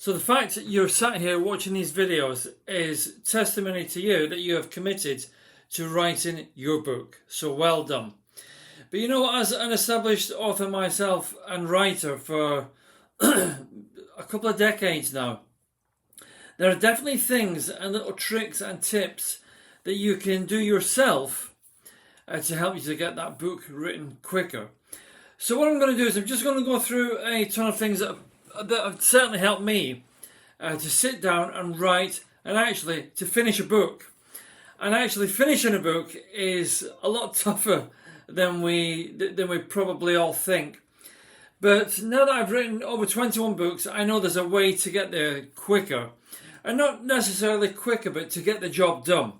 So the fact that you're sat here watching these videos is testimony to you that you have committed to writing your book. So well done. But you know, as an established author myself and writer for a couple of decades now, there are definitely things and little tricks and tips that you can do yourself to help you to get that book written quicker. So what I'm going to do is I'm just going to go through a ton of things that have certainly helped me to sit down and write and actually to finish a book. And actually finishing a book is a lot tougher than we probably all think. But now that I've written over 21 books, I know there's a way to get there quicker. And not necessarily quicker, but to get the job done.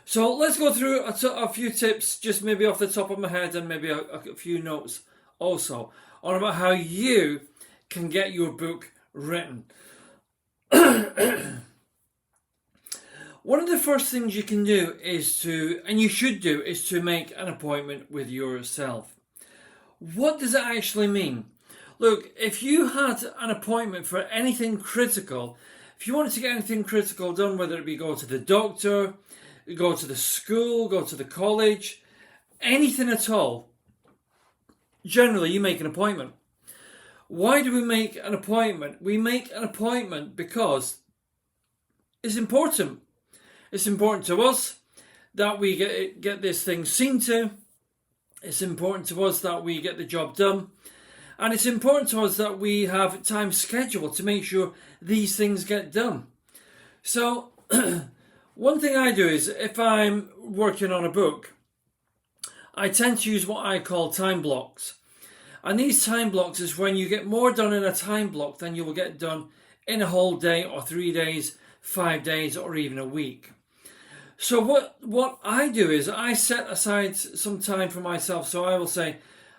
So let's go through a few tips, just maybe off the top of my head, and maybe a few notes also on about how you can get your book written. One of the first things you can do is you should do, is to make an appointment with yourself. What does it actually mean? Look, if you had an appointment for anything critical, if you wanted to get anything critical done, whether it be go to the doctor, go to the school, go to the college, anything at all, generally you make an appointment. Why do we make an appointment? We make an appointment because it's important. It's important to us that we get this thing seen to. It's important to us that we get the job done. And it's important to us that we have time scheduled to make sure these things get done. So one thing I do is if I'm working on a book, I tend to use what I call time blocks. And these time blocks is when you get more done in a time block than you will get done in a whole day or 3 days, 5 days, or even a week. So what I do is I set aside some time for myself. So I will say,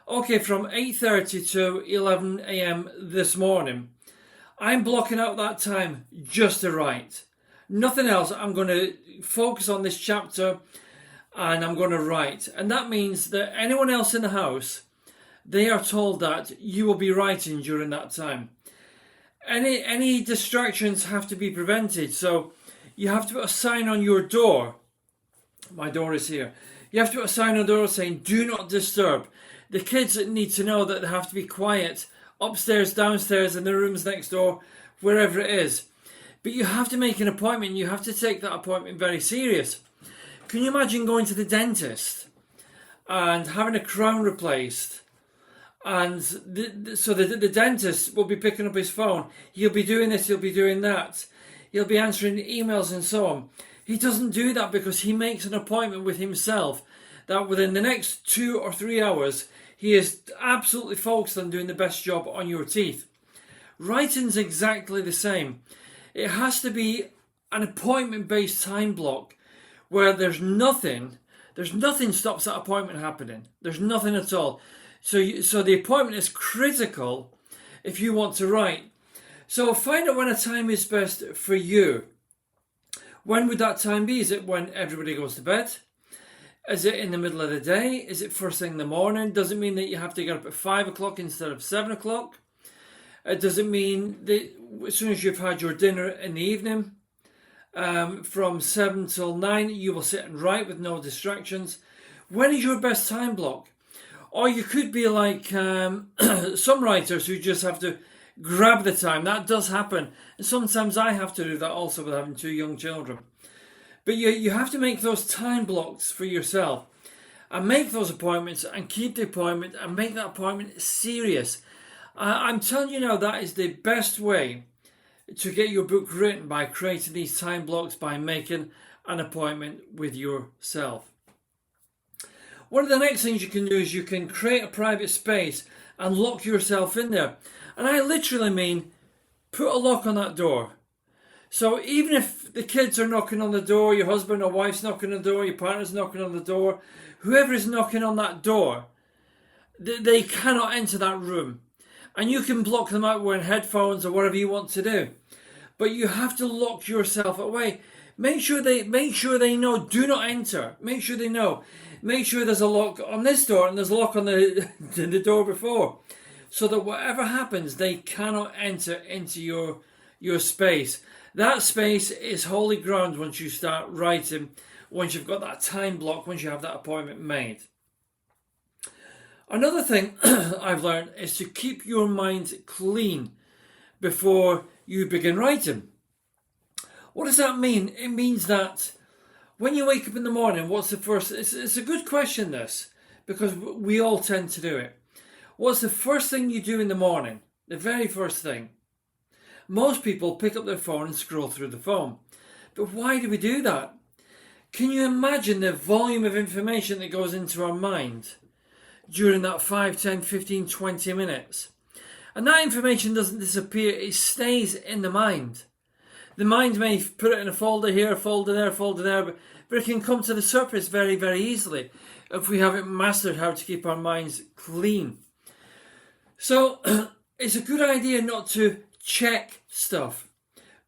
okay, from 8:30 to 11 a.m. this morning, I'm blocking out that time just to write. Nothing else. I'm going to focus on this chapter and I'm going to write. And that means that anyone else in the house, they are told that you will be writing during that time. Any distractions have to be prevented. So you have to put a sign on your door. My door is here. You have to put a sign on the door saying, do not disturb. The kids need to know that they have to be quiet upstairs, downstairs, in the rooms next door, wherever it is. But you have to make an appointment. You have to take that appointment very serious. Can you imagine going to the dentist and having a crown replaced? And so the dentist will be picking up his phone. He'll be doing this, he'll be doing that. He'll be answering emails and so on. He doesn't do that because he makes an appointment with himself that within the next 2 or 3 hours, he is absolutely focused on doing the best job on your teeth. Writing's exactly the same. It has to be an appointment-based time block where there's nothing stops that appointment happening. There's nothing at all. So the appointment is critical if you want to write. So find out when a time is best for you. When would that time be? Is it when everybody goes to bed? Is it in the middle of the day? Is it first thing in the morning? Does it mean that you have to get up at 5 o'clock instead of 7 o'clock? Does it mean that as soon as you've had your dinner in the evening, from 7 till 9, you will sit and write with no distractions? When is your best time block? Or you could be like some writers who just have to grab the time. That does happen. And sometimes I have to do that also with having 2 young children. But you have to make those time blocks for yourself and make those appointments and keep the appointment and make that appointment serious. I'm telling you now, that is the best way to get your book written, by creating these time blocks, by making an appointment with yourself. One of the next things you can do is you can create a private space and lock yourself in there. And I literally mean put a lock on that door. So even if the kids are knocking on the door, your husband or wife's knocking on the door, your partner's knocking on the door, whoever is knocking on that door, they cannot enter that room. And you can block them out wearing headphones or whatever you want to do. But you have to lock yourself away. Make sure they know, do not enter. Make sure they know. Make sure there's a lock on this door and there's a lock on the door before. so that whatever happens, they cannot enter into your space. That space is holy ground once you start writing, once you've got that time block, once you have that appointment made. Another thing I've learned is to keep your mind clean before you begin writing. What does that mean? It means that when you wake up in the morning, what's the first... It's a good question, this, because we all tend to do it. What's the first thing you do in the morning? The very first thing. Most people pick up their phone and scroll through the phone. But why do we do that? Can you imagine the volume of information that goes into our mind during that 5, 10, 15, 20 minutes? And that information doesn't disappear, it stays in the mind. The mind may put it in a folder here, a folder there, but it can come to the surface very, very easily if we haven't mastered how to keep our minds clean. So it's a good idea not to check stuff.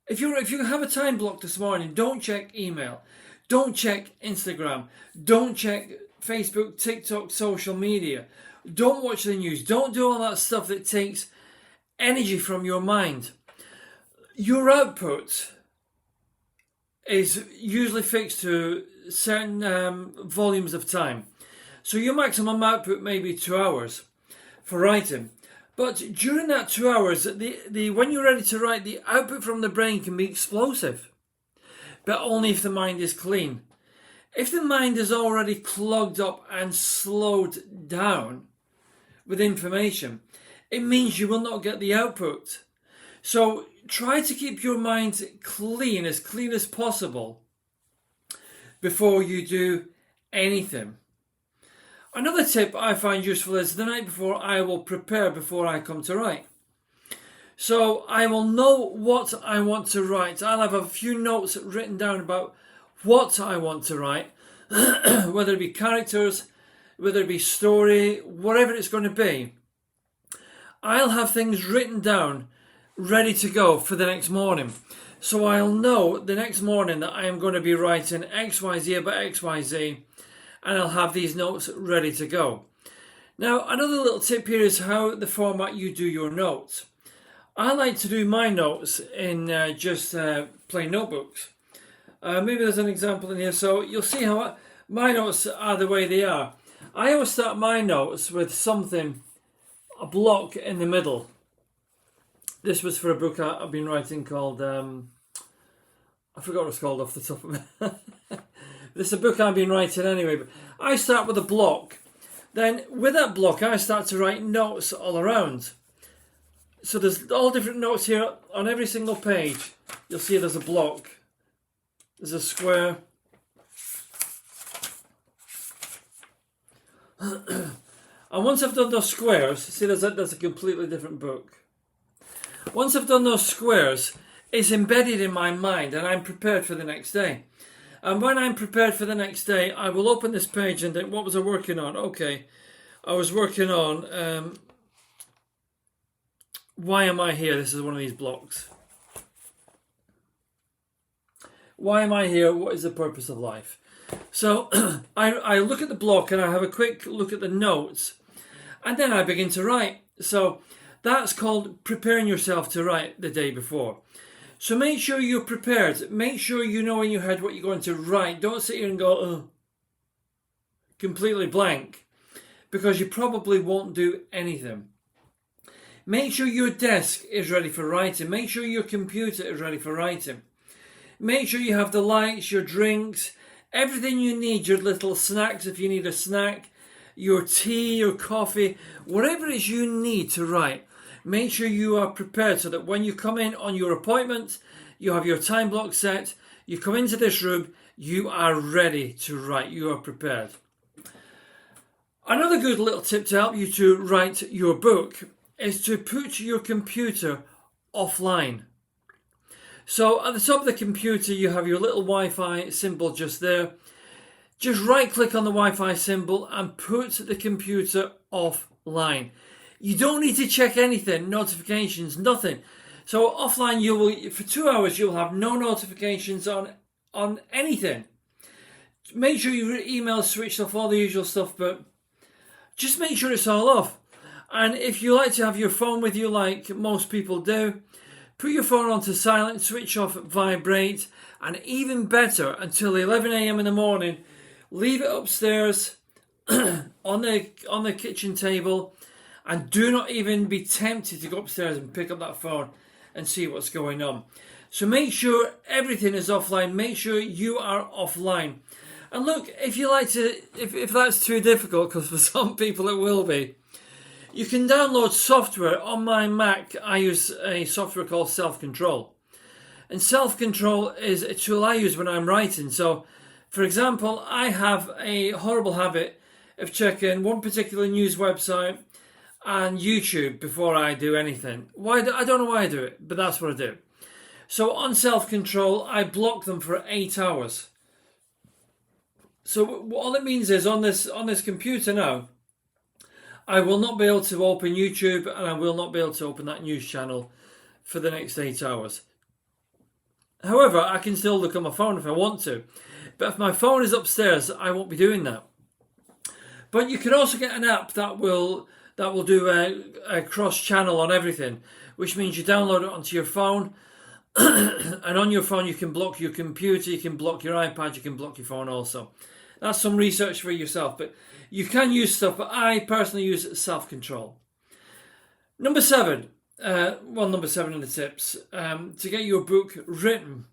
If you have a time block this morning, don't check email, don't check Instagram, don't check Facebook, TikTok, social media, don't watch the news, don't do all that stuff that takes energy from your mind. Your output is usually fixed to certain volumes of time. So your maximum output may be 2 hours for writing. But during that 2 hours, when you're ready to write, the output from the brain can be explosive. But only if the mind is clean. If the mind is already clogged up and slowed down with information, it means you will not get the output. So try to keep your mind clean as possible before you do anything. Another tip I find useful is the night before I will prepare before I come to write. So I will know what I want to write. I'll have a few notes written down about what I want to write, whether it be characters, whether it be story, whatever it's going to be. I'll have things written down ready to go for the next morning. So I'll know the next morning that I am going to be writing XYZ about XYZ, and I'll have these notes ready to go. Now, another little tip here is how the format you do your notes. I like to do my notes in just plain notebooks. Maybe there's an example in here, so you'll see how my notes are the way they are. I always start my notes with something, a block in the middle. This was for a book I've been writing called, I forgot what it's called off the top of it. This is a book I've been writing anyway, but I start with a block. Then with that block, I start to write notes all around. So there's all different notes here on every single page. You'll see there's a block. There's a square. And once I've done those squares, see there's a completely different book. Once I've done those squares, it's embedded in my mind and I'm prepared for the next day. And when I'm prepared for the next day, I will open this page and think, what was I working on? Okay, I was working on, why am I here? This is one of these blocks. Why am I here? What is the purpose of life? So I look at the block and I have a quick look at the notes and then I begin to write. So that's called preparing yourself to write the day before. So make sure you're prepared. Make sure you know in your head what you're going to write. Don't sit here and go, completely blank, because you probably won't do anything. Make sure your desk is ready for writing. Make sure your computer is ready for writing. Make sure you have the lights, your drinks, everything you need, your little snacks if you need a snack, your tea, your coffee, whatever it is you need to write. Make sure you are prepared so that when you come in on your appointment, you have your time block set, you come into this room, you are ready to write, you are prepared. Another good little tip to help you to write your book is to put your computer offline. So at the top of the computer, you have your little Wi-Fi symbol just there. Just right click on the Wi-Fi symbol and put the computer offline. You don't need to check anything, notifications, nothing. So offline, you will, for 2 hours, you'll have no notifications on anything. Make sure your email is switched off, all the usual stuff, but just make sure it's all off. And if you like to have your phone with you like most people do, put your phone onto silent, switch off vibrate, and even better, until 11 a.m. in the morning, leave it upstairs on the kitchen table, and do not even be tempted to go upstairs and pick up that phone and see what's going on. So make sure everything is offline. Make sure you are offline. And look, if you like to, if that's too difficult, because for some people it will be, you can download software. On my Mac, I use a software called Self-Control. And Self-Control is a tool I use when I'm writing. So, for example, I have a horrible habit of checking one particular news website and YouTube before I do anything. I don't know why I do it, but that's what I do. So on Self-Control, I block them for 8 hours. So all it means is on this computer now, I will not be able to open YouTube, and I will not be able to open that news channel for the next 8 hours. However, I can still look on my phone if I want to. But if my phone is upstairs, I won't be doing that. But you can also get an app that will do a cross-channel on everything, which means you download it onto your phone, and on your phone you can block your computer, you can block your iPad, you can block your phone also. That's some research for yourself, but you can use stuff, but I personally use Self-Control. Number 7 in the tips, to get your book written,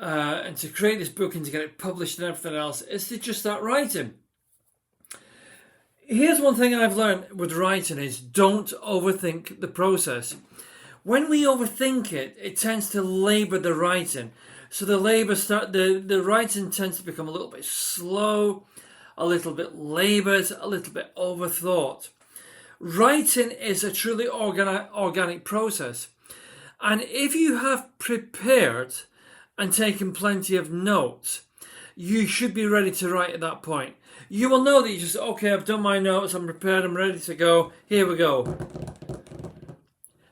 and to create this book and to get it published and everything else, is to just start writing. Here's one thing I've learned with writing is don't overthink the process. When we overthink it, it tends to labour the writing. So the writing tends to become a little bit slow, a little bit laboured, a little bit overthought. Writing is a truly organic process. And if you have prepared and taken plenty of notes, you should be ready to write at that point. You will know that you just, okay, I've done my notes, I'm prepared, I'm ready to go, here we go.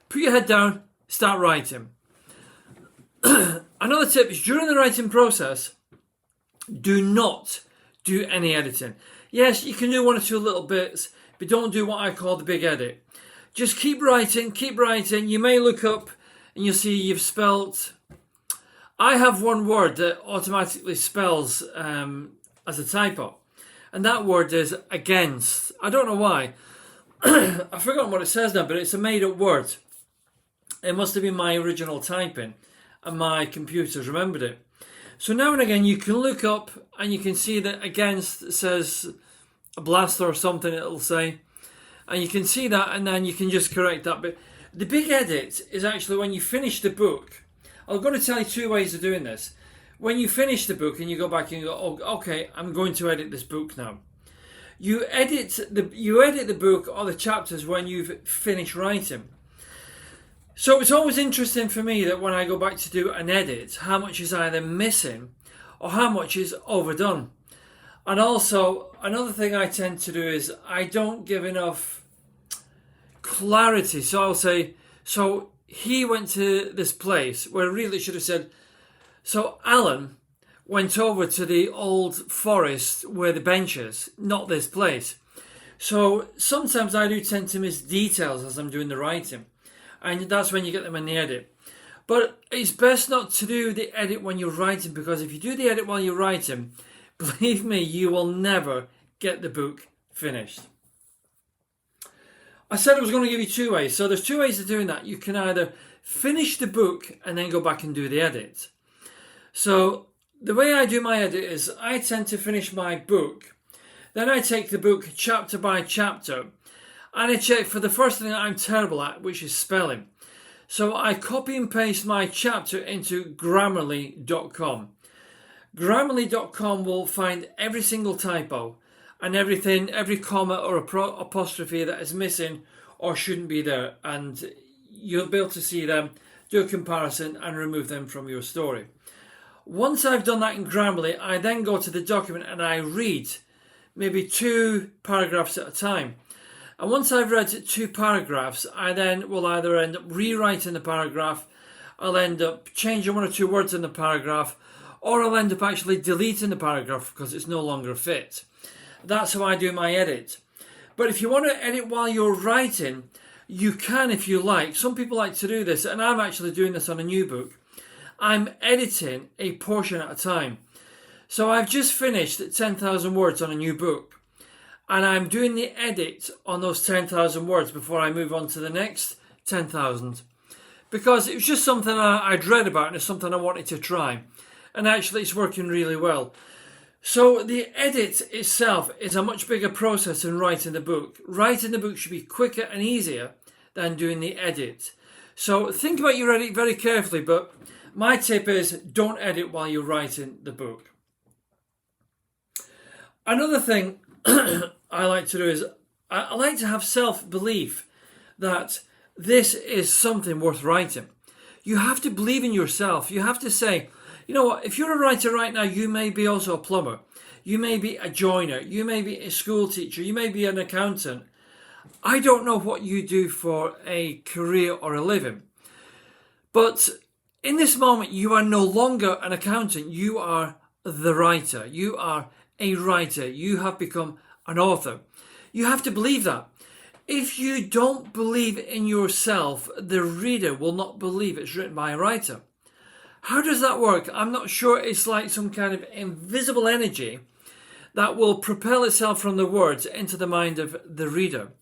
Put your head down, start writing. Another tip is during the writing process, do not do any editing. Yes, you can do one or two little bits, but don't do what I call the big edit. Just keep writing. You may look up and you'll see you've spelt. I have one word that automatically spells as a typo, and that word is against. I don't know why. I've forgotten what it says now, but it's a made-up word. It must have been my original typing, and my computer's remembered it. So now and again you can look up and you can see that against says a blaster or something, it'll say. And you can see that, and then you can just correct that. But the big edit is actually when you finish the book. I'm going to tell you 2 ways of doing this. When you finish the book and you go back and you go, oh, okay, I'm going to edit this book now. You edit the book or the chapters when you've finished writing. So it's always interesting for me that when I go back to do an edit, how much is either missing or how much is overdone. And also, another thing I tend to do is I don't give enough clarity. So I'll say, so he went to this place, where really should have said, so Alan went over to the old forest where the bench is, not this place. So sometimes I do tend to miss details as I'm doing the writing. And that's when you get them in the edit. But it's best not to do the edit when you're writing, because if you do the edit while you're writing, believe me, you will never get the book finished. I said I was going to give you 2 ways. So there's 2 ways of doing that. You can either finish the book and then go back and do the edit. So the way I do my edit is I tend to finish my book. Then I take the book chapter by chapter, and I check for the first thing that I'm terrible at, which is spelling. So I copy and paste my chapter into Grammarly.com. Grammarly.com will find every single typo and everything, every comma or apostrophe that is missing or shouldn't be there. And you'll be able to see them, do a comparison and remove them from your story. Once I've done that in Grammarly, I then go to the document and I read maybe 2 paragraphs at a time. And once I've read 2 paragraphs, I then will either end up rewriting the paragraph, I'll end up changing 1 or 2 words in the paragraph, or I'll end up actually deleting the paragraph because it's no longer fit. That's how I do my edit. But if you want to edit while you're writing, you can if you like. Some people like to do this, and I'm actually doing this on a new book. I'm editing a portion at a time. So I've just finished 10,000 words on a new book, and I'm doing the edit on those 10,000 words before I move on to the next 10,000. Because it was just something I'd read about, and it's something I wanted to try. And actually it's working really well. So the edit itself is a much bigger process than writing the book. Writing the book should be quicker and easier than doing the edit. So think about your edit very carefully, but my tip is don't edit while you're writing the book. Another thing I like to do is I like to have self-belief that this is something worth writing. You have to believe in yourself. You have to say, you know what, if you're a writer right now, you may be also a plumber. You may be a joiner. You may be a school teacher. You may be an accountant. I don't know what you do for a career or a living. But in this moment, you are no longer an accountant. You are the writer. You are a writer. You have become an author. You have to believe that. If you don't believe in yourself, the reader will not believe it's written by a writer. How does that work? I'm not sure. It's like some kind of invisible energy that will propel itself from the words into the mind of the reader.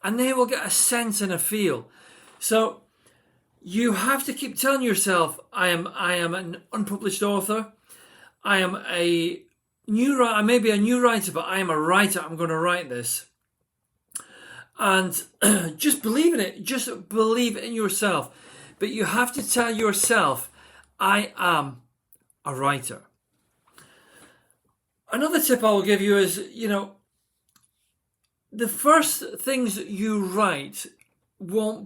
And they will get a sense and a feel. So you have to keep telling yourself, I am an unpublished author. I may be a new writer, but I am a writer. I'm going to write this. And just believe in it. Just believe in yourself. But you have to tell yourself, I am a writer. Another tip I will give you is, the first things that you write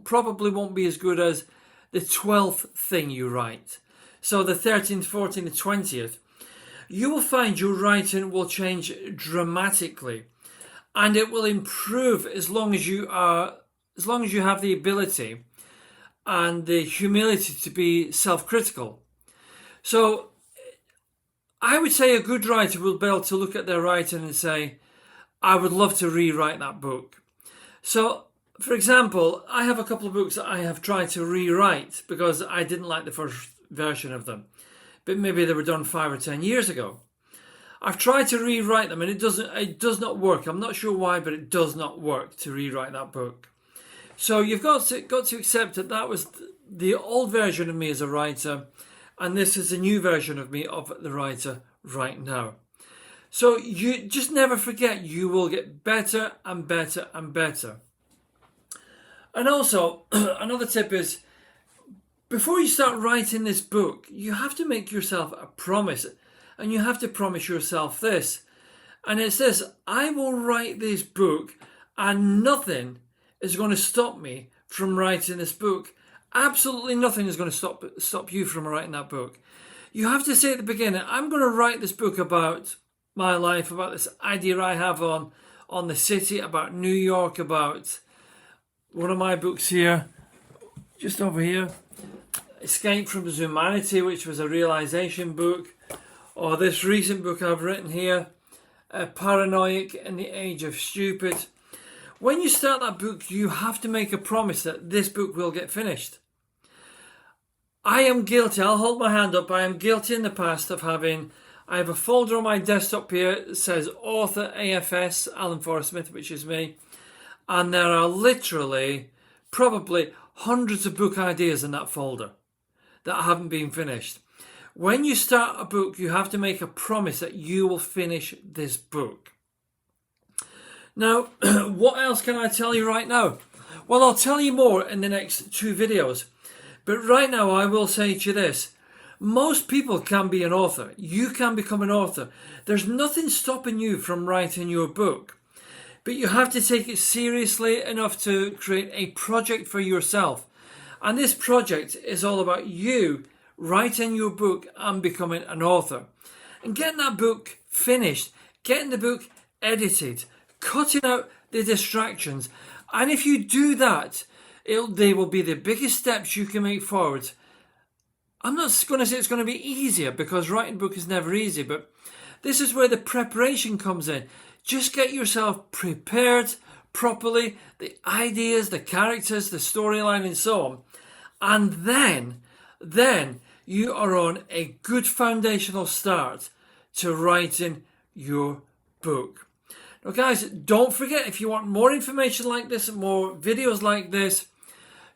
probably won't be as good as the 12th thing you write. So the 13th, 14th, the 20th. You will find your writing will change dramatically, and it will improve as long as you have the ability and the humility to be self-critical. So I would say a good writer will be able to look at their writing and say, I would love to rewrite that book. So, for example, I have a couple of books that I have tried to rewrite because I didn't like the first version of them. But maybe they were done 5 or 10 years ago. I've tried to rewrite them and it does not work. I'm not sure why, but it does not work to rewrite that book. So you've got to accept that was the old version of me as a writer, and this is a new version of me of the writer right now. So you just never forget, you will get better and better and better. And also, another tip is, before you start writing this book, you have to make yourself a promise, and you have to promise yourself this. And it's this: I will write this book and nothing is going to stop me from writing this book. Absolutely nothing is going to stop you from writing that book. You have to say at the beginning, I'm going to write this book about my life, about this idea I have on the city, about New York, about one of my books here, just over here, Escape from Humanity, which was a realization book, or this recent book I've written here, Paranoid in the Age of Stupid. When you start that book, you have to make a promise that this book will get finished. I am guilty, I'll hold my hand up, I am guilty in the past of I have a folder on my desktop here that says Author AFS, Alan Forrest Smith, which is me, and there are literally probably hundreds of book ideas in that folder that haven't been finished. When you start a book, you have to make a promise that you will finish this book. Now, what else can I tell you right now? Well, I'll tell you more in the next 2 videos. But right now, I will say to you this. Most people can be an author. You can become an author. There's nothing stopping you from writing your book. But you have to take it seriously enough to create a project for yourself. And this project is all about you writing your book and becoming an author. And getting that book finished, getting the book edited, cutting out the distractions. And if you do that, they will be the biggest steps you can make forward. I'm not going to say it's going to be easier, because writing a book is never easy, but this is where the preparation comes in. Just get yourself prepared, properly, the ideas, the characters, the storyline, and so on. And then you are on a good foundational start to writing your book. Now guys, don't forget, if you want more information like this and more videos like this,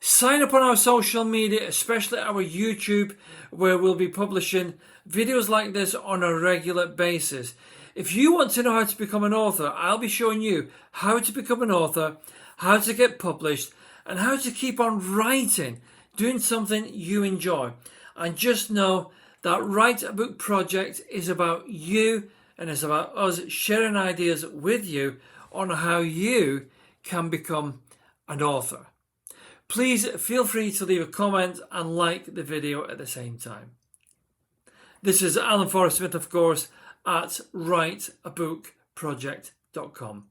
sign up on our social media, especially our YouTube, where we'll be publishing videos like this on a regular basis. If you want to know how to become an author, I'll be showing you how to become an author, how to get published, and how to keep on writing, doing something you enjoy. And just know that Write a Book Project is about you, and it's about us sharing ideas with you on how you can become an author. Please feel free to leave a comment and like the video at the same time. This is Alan Forrest Smith, of course, at writeabookproject.com.